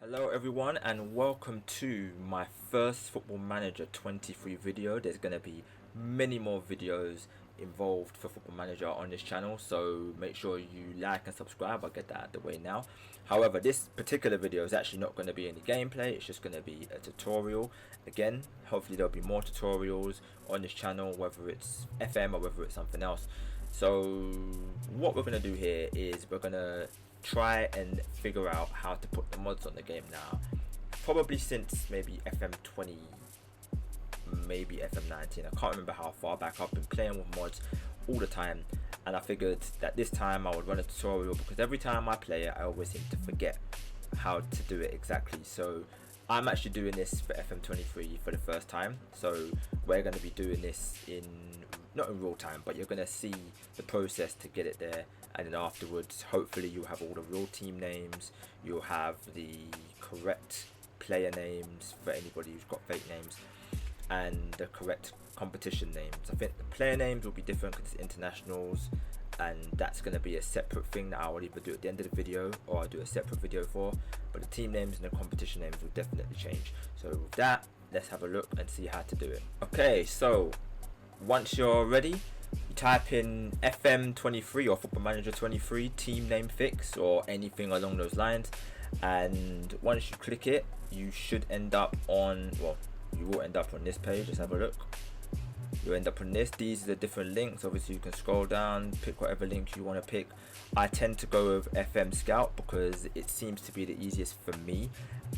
Hello everyone and welcome to my first Football Manager 23 video. There's going to be many more videos involved for Football Manager on this channel, so make sure you like and subscribe. I'll get that out of the way now. However, this particular video is actually not going to be any gameplay, it's just going to be a tutorial. Again, hopefully there'll be more tutorials on this channel, whether it's FM or whether it's something else. So what we're going to do here is we're going to try and figure out how to put the mods on the game now. Probably since maybe FM20, maybe FM19. I can't remember how far back. I've been playing with mods all the time, and I figured that this time I would run a tutorial because every time I play it I always seem to forget how to do it exactly. So I'm actually doing this for FM23 for the first time, so we're going to be doing this not in real time, but you're going to see the process to get it there, and then afterwards hopefully you'll have all the real team names, you'll have the correct player names for anybody who's got fake names, and the correct competition names. I think the player names will be different because it's internationals, and that's going to be a separate thing that I will either do at the end of the video or I'll do a separate video for, but the team names and the competition names will definitely change. So with that, let's have a look and see how to do it. Okay, so once you're ready, you type in FM23 or Football Manager 23 team name fix or anything along those lines, and once you click it you should end up on, well, you will end up on this page. Let's have a look. You end up on this. These are the different links. Obviously you can scroll down, pick whatever link you want to pick. I tend to go with FM Scout because it seems to be the easiest for me,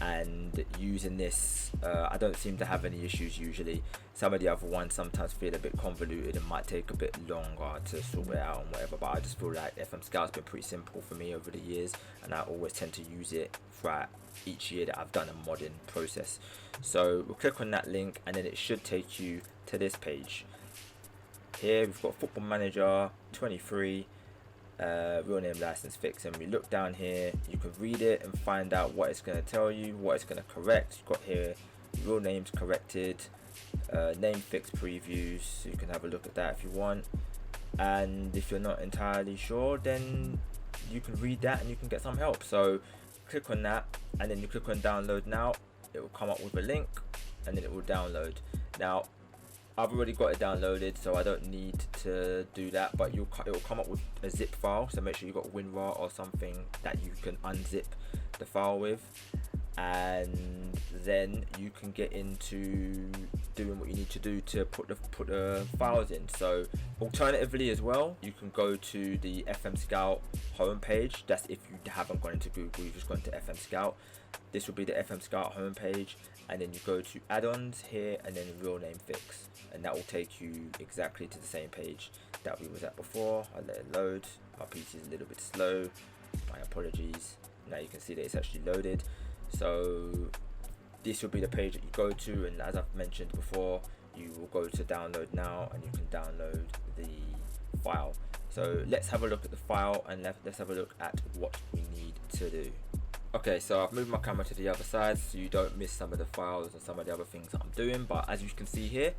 and using this I don't seem to have any issues usually. Some of the other ones sometimes feel a bit convoluted and might take a bit longer to sort it out and whatever, but I just feel like FM Scout's been pretty simple for me over the years, and I always tend to use it throughout each year that I've done a modding process. So we'll click on that link and then it should take you to this page. Here we've got Football Manager 23 real name license fix, and we look down here, you can read it and find out what it's going to tell you, what it's going to correct. You've got here real names corrected, name fix previews, so you can have a look at that if you want, and if you're not entirely sure then you can read that and you can get some help. So click on that and then you click on download now. It will come up with a link and then it will download. Now I've already got it downloaded, so I don't need to do that, but it will come up with a zip file, so make sure you've got WinRAR or something that you can unzip the file with, and then you can get into doing what you need to do to put the files in. So alternatively as well, you can go to the FM Scout homepage. That's if you haven't gone into Google, you've just gone to FM Scout. This will be the FM Scout homepage, and then you go to add-ons here and then real name fix, and that will take you exactly to the same page that we was at before. I'll let it load. My PC is a little bit slow, my apologies. Now you can see that it's actually loaded. So this will be the page that you go to, and as I've mentioned before, you will go to download now and you can download the file. So let's have a look at the file and let's have a look at what we need to do. Okay, so I've moved my camera to the other side so you don't miss some of the files and some of the other things that I'm doing, but as you can see here,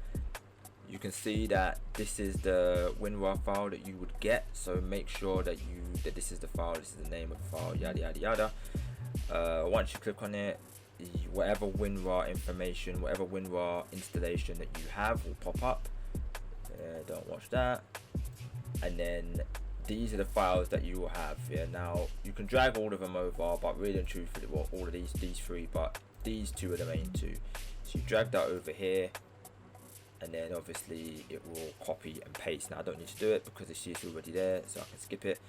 you can see that this is the WinRAR file that you would get, so make sure that this is the file, this is the name of the file, yada yada yada. Once you click on it, whatever WinRAR information, whatever WinRAR installation that you have will pop up. Don't watch that. And then these are the files that you will have. Yeah, now you can drag all of them over, but really and truthfully, well, all of these three, but these two are the main two. So you drag that over here, and then obviously it will copy and paste. Now I don't need to do it because it's already there, so I can skip it.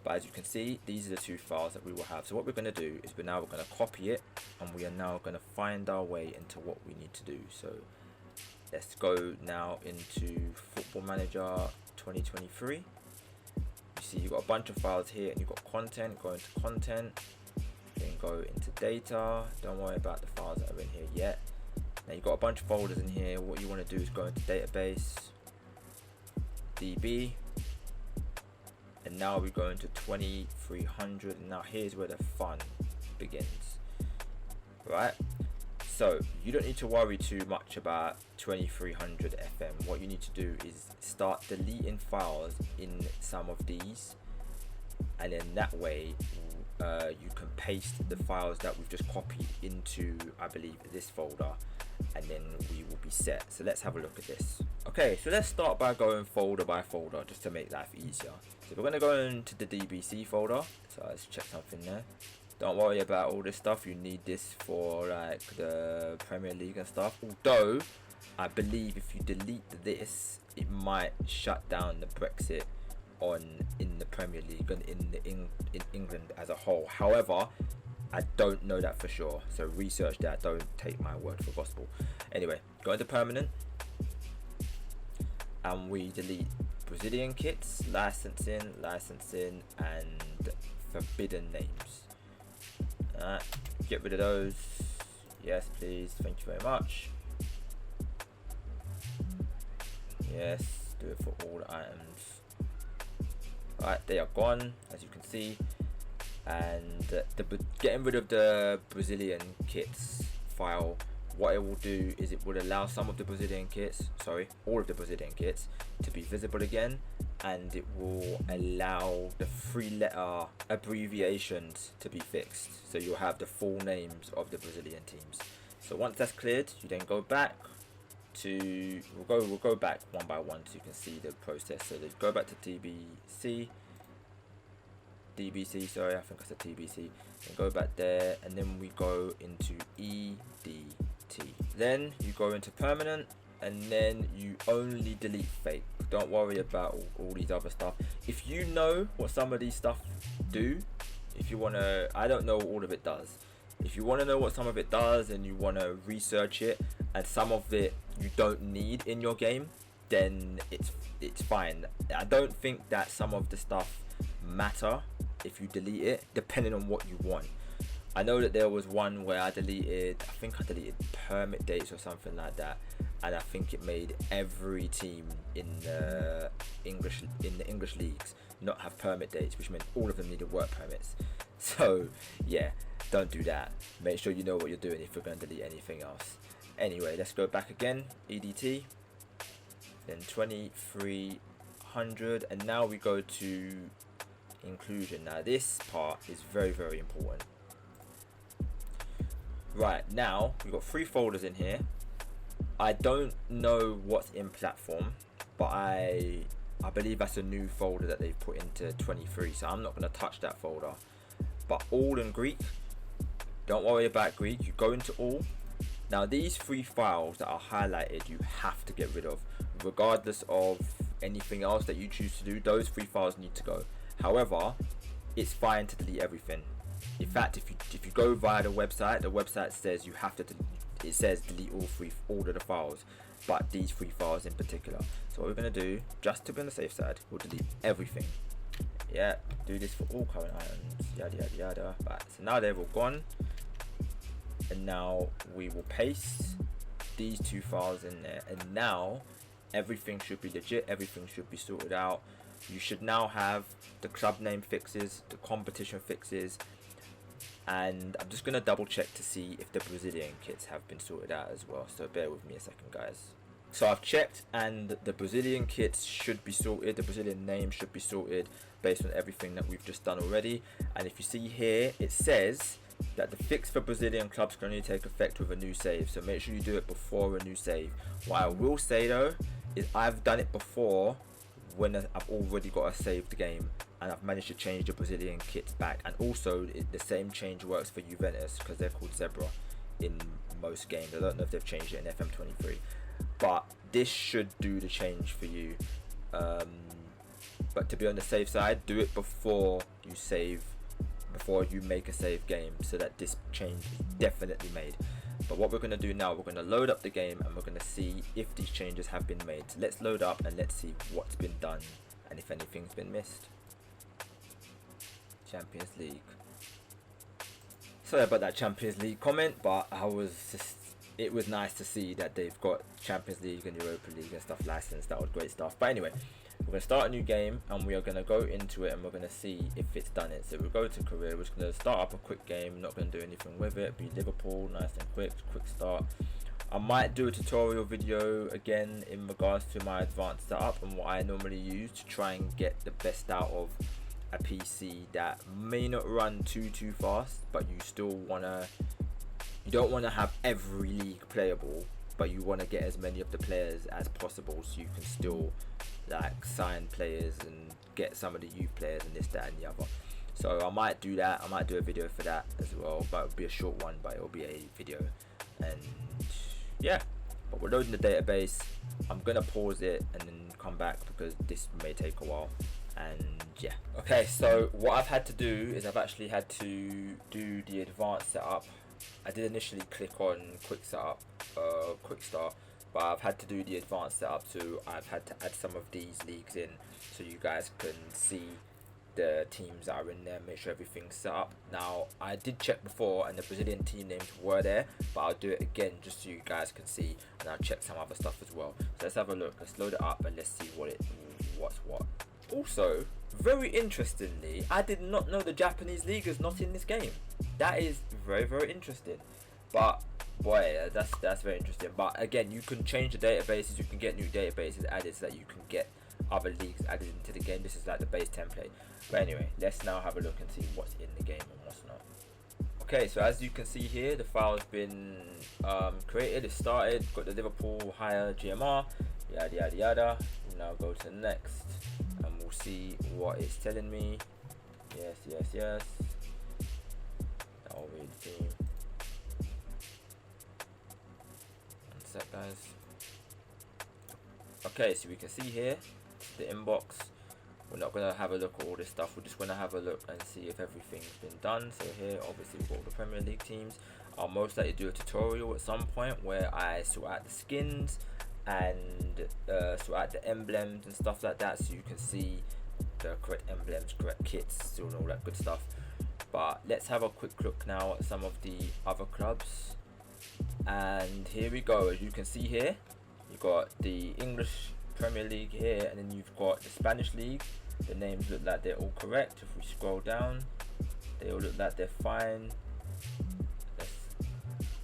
But as you can see, these are the two files that we will have. So what we're going to do is we're going to copy it, and we are now going to find our way into what we need to do. So let's go now into Football Manager 2023. You see you've got a bunch of files here, and you've got content. Go into content, then go into data. Don't worry about the files that are in here yet. Now you've got a bunch of folders in here. What you want to do is go into database, DB, and now we go into 2300, and now here's where the fun begins. Right, so you don't need to worry too much about 2300 FM. What you need to do is start deleting files in some of these, and then that way you can paste the files that we've just copied into, I believe, this folder, and then we will be set. So let's have a look at this. Okay, so let's start by going folder by folder just to make life easier. So we're going to go into the DBC folder. So let's check something there. Don't worry about all this stuff. You need this for like the Premier League and stuff. Although I believe if you delete this, it might shut down the Brexit in the Premier League and in England as a whole. However, I don't know that for sure, so research that, don't take my word for gospel. Anyway, go into permanent and we delete Brazilian kits, licensing, and forbidden names. Get rid of those. Yes please, thank you very much. Yes, do it for all the items. Alright, they are gone, as you can see. And getting rid of the Brazilian kits file, what it will do is it will allow some of the Brazilian kits, sorry, all of the Brazilian kits to be visible again, and it will allow the 3-letter abbreviations to be fixed, so you'll have the full names of the Brazilian teams. So once that's cleared, you then go back to, we'll go back one by one so you can see the process. So go back to DBC, sorry, I think I said TBC, and go back there, and then we go into EDT. Then you go into permanent, and then you only delete fake. Don't worry about all these other stuff. If you know what some of these stuff do, if you want to, I don't know what all of it does. If you want to know what some of it does and you want to research it, and some of it you don't need in your game, then it's fine. I don't think that some of the stuff matter if you delete it, depending on what you want. I know that there was one where I deleted permit dates or something like that, and I think it made every team in the English leagues not have permit dates, which meant all of them needed work permits. So yeah, don't do that. Make sure you know what you're doing if you're going to delete anything else. Anyway, let's go back again, EDT, then 2300, and now we go to inclusion. Now this part is very, very important. Right, now we've got 3 folders in here. I don't know what's in platform, but I believe that's a new folder that they've put into 23, so I'm not going to touch that folder. But all in Greek, don't worry about Greek, you go into all. Now these 3 files that are highlighted, you have to get rid of, regardless of anything else that you choose to do. Those 3 files need to go. However, it's fine to delete everything. In fact, if you go via the website says you have to it says delete all of the files, but these 3 files in particular. So what we're going to do, just to be on the safe side, we'll delete everything. Yeah, do this for all current items, yada yada yada. Right, so now they're all gone, and now we will paste these 2 files in there, and now everything should be legit, everything should be sorted out. You should now have the club name fixes, the competition fixes, and I'm just going to double check to see if the Brazilian kits have been sorted out as well, so bear with me a second guys. So I've checked and the Brazilian kits should be sorted, the Brazilian name should be sorted based on everything that we've just done already. And if you see here, it says that the fix for Brazilian clubs can only take effect with a new save, so make sure you do it before a new save. What I will say though is I've done it before when I've already got a saved game, and I've managed to change the Brazilian kits back. And also the same change works for Juventus because they're called Zebra in most games. I don't know if they've changed it in FM23, but this should do the change for you. But to be on the safe side, do it before you save, before you make a save game, so that this change is definitely made. But what we're going to do now, we're going to load up the game and we're going to see if these changes have been made. So let's load up and let's see what's been done and if anything's been missed. Champions League. Sorry about that Champions League comment, but it was nice to see that they've got Champions League and Europa League and stuff licensed. That was great stuff. But anyway, we're going to start a new game and we are going to go into it and we're going to see if it's done it. So we'll go to career, we're just going to start up a quick game, not going to do anything with it. Be Liverpool, nice and quick start. I might do a tutorial video again in regards to my advanced setup and what I normally use to try and get the best out of a PC that may not run too fast, but you don't want to have every league playable, but you want to get as many of the players as possible, so you can still like sign players and get some of the youth players and this, that and the other. So I might do that. I might do a video for that as well, but it'll be a short one, but it'll be a video. And yeah, but we're loading the database. I'm gonna pause it and then come back because this may take a while. And yeah, okay, so what I've had to do is I've actually had to do the advanced setup. I did initially click on quick setup, quick start, but I've had to do the advanced setup, so I've had to add some of these leagues in so you guys can see the teams that are in there, make sure everything's set up. Now I did check before and the Brazilian team names were there, but I'll do it again just so you guys can see, and I'll check some other stuff as well. So let's have a look, let's load it up and let's see what's what. Also, very interestingly, I did not know the Japanese league is not in this game. That is very interesting. But boy, that's very interesting. But again, you can change the databases, you can get new databases added so that you can get other leagues added into the game. This is like the base template. But anyway, let's now have a look and see what's in the game and what's not. Okay, so as you can see here, the file's been created, it started, got the Liverpool higher GMR, yada yada. We'll now go to the next and we'll see what it's telling me. Yes. That'll be the team. One sec, guys. Okay, so we can see here the inbox. We're not going to have a look at all this stuff, we're just going to have a look and see if everything's been done. So here obviously we've got all the Premier League teams. I'll most likely do a tutorial at some point where I sort out the skins and sort out the emblems and stuff like that, so you can see the correct emblems, correct kits, and all that good stuff. But let's have a quick look now at some of the other clubs. And here we go. As you can see here, you've got the English Premier League here, and then you've got the Spanish League. The names look like they're all correct. If we scroll down, they all look like they're fine. Let's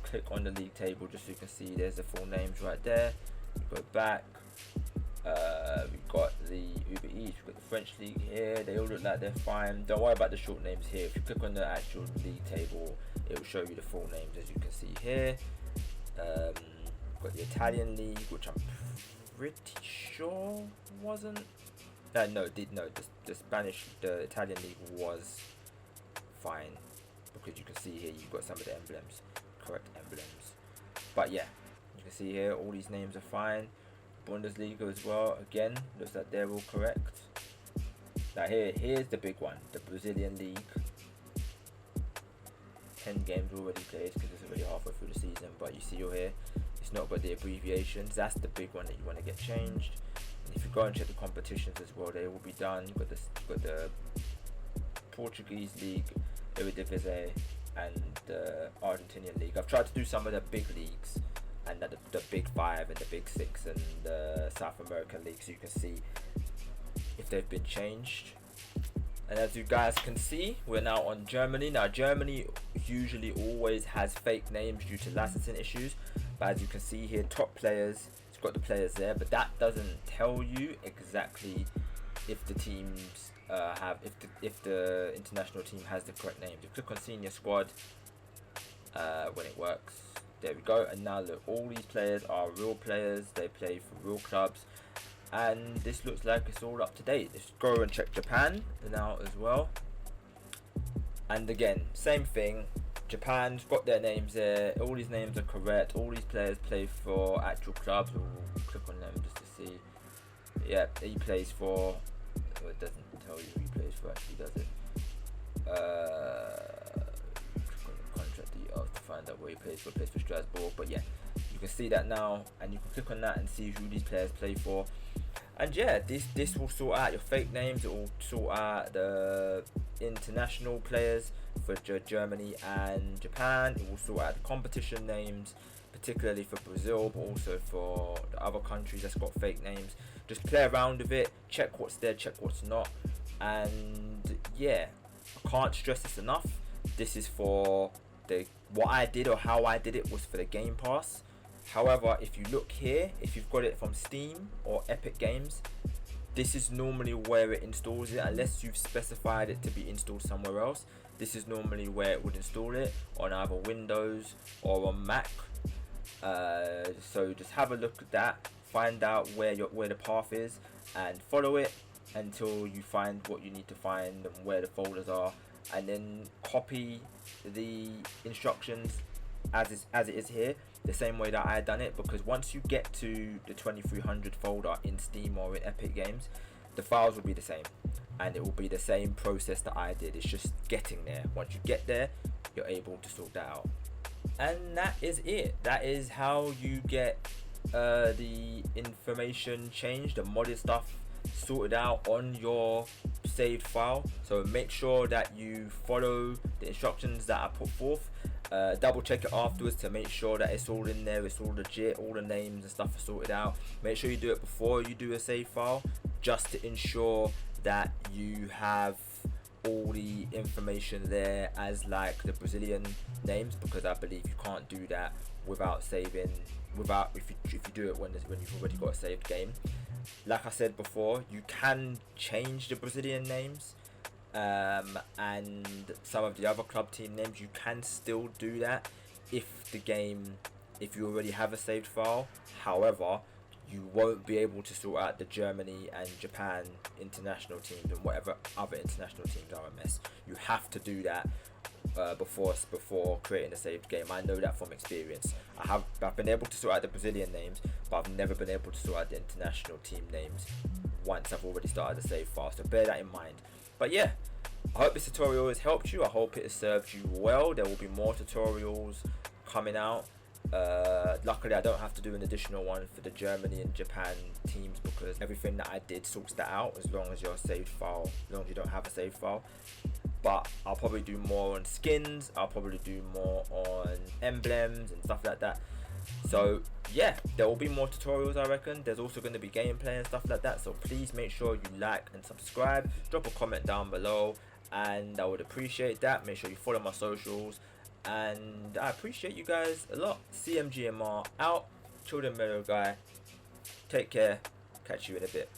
click on the league table just so you can see there's the full names right there. Go back, we've got the Uber Eats, we've got the French League here. They all look like they're fine. Don't worry about the short names here. If you click on the actual league table, it will show you the full names, as you can see here. Got the Italian League, which I'm pretty sure wasn't. The Italian League was fine, because you can see here you've got some of the emblems, correct emblems. But yeah, you can see here all these names are fine. Bundesliga as well, again, looks like they're all correct. Now here's the big one, the Brazilian League. 10 games already played because it's already halfway through the season, but you see here, it's not got the abbreviations. That's the big one that you want to get changed. And if you go and check the competitions as well, they will be done. You've got the Portuguese League, Eredivisie, and the Argentinian League. I've tried to do some of the big leagues and the Big Five and the Big Six and the South American League, so you can see if they've been changed. And as you guys can see, we're now on Germany. Now Germany usually always has fake names due to licensing issues, but as you can see here, top players, it's got the players there, but that doesn't tell you exactly if the teams if the international team has the correct names. You click on senior squad when it works. There we go. And now look, all these players are real players. They play for real clubs, and this looks like it's all up to date. Let's go and check Japan now as well. And again, same thing. Japan's got their names there. All these names are correct. All these players play for actual clubs. We'll click on them just to see. Yeah, he plays for. Well, it doesn't tell you who he plays for. Actually, does it? Click on the contract details to find out where he plays for. Plays for Strasbourg. But yeah, you can see that now, and you can click on that and see who these players play for. And yeah, this will sort out your fake names. It will sort out the international players for Germany and Japan. It will sort out the competition names, particularly for Brazil, but also for the other countries that's got fake names. Just play around with it, check what's there, check what's not. And yeah, I can't stress this enough. This is for what I did, or how I did it was for the Game Pass. However, if you look here, if you've got it from Steam or Epic Games, this is normally where it installs it, unless you've specified it to be installed somewhere else. This is normally where it would install it, on either Windows or on Mac. So just have a look at that, find out where the path is, and follow it until you find what you need to find and where the folders are, and then copy the instructions as it is here, the same way that I done it, because once you get to the 2300 folder in Steam or in Epic Games, the files will be the same, and it will be the same process that I did. It's just getting there. Once you get there, you're able to sort that out. And that is it. That is how you get the information changed, the modded stuff sorted out on your saved file. So make sure that you follow the instructions that I put forth. Double check it afterwards to make sure that it's all in there, it's all legit, all the names and stuff are sorted out. Make sure you do it before you do a save file, just to ensure that you have all the information there as like the Brazilian names, because I believe you can't do that without saving, if you do it when you've already got a saved game. Like I said before, you can change the Brazilian names, and some of the other club team names. You can still do that if you already have a saved file. However, you won't be able to sort out the Germany and Japan international teams and whatever other international teams are a mess. You have to do that before creating a saved game. I know that from experience. I've been able to sort out the Brazilian names, but I've never been able to sort out the international team names once I've already started the save file. So bear that in mind. But yeah, I hope this tutorial has helped you. I hope it has served you well. There will be more tutorials coming out. Luckily I don't have to do an additional one for the Germany and Japan teams, because everything that I did sorts that out, as long as you don't have a saved file. But I'll probably do more on skins, I'll probably do more on emblems and stuff like that. So yeah, there will be more tutorials, I reckon. There's also going to be gameplay and stuff like that, so please make sure you like and subscribe, drop a comment down below, and I would appreciate that. Make sure you follow my socials, and I appreciate you guys a lot. CM-GRUNT out, Children Mellow Guy. Take care, catch you in a bit.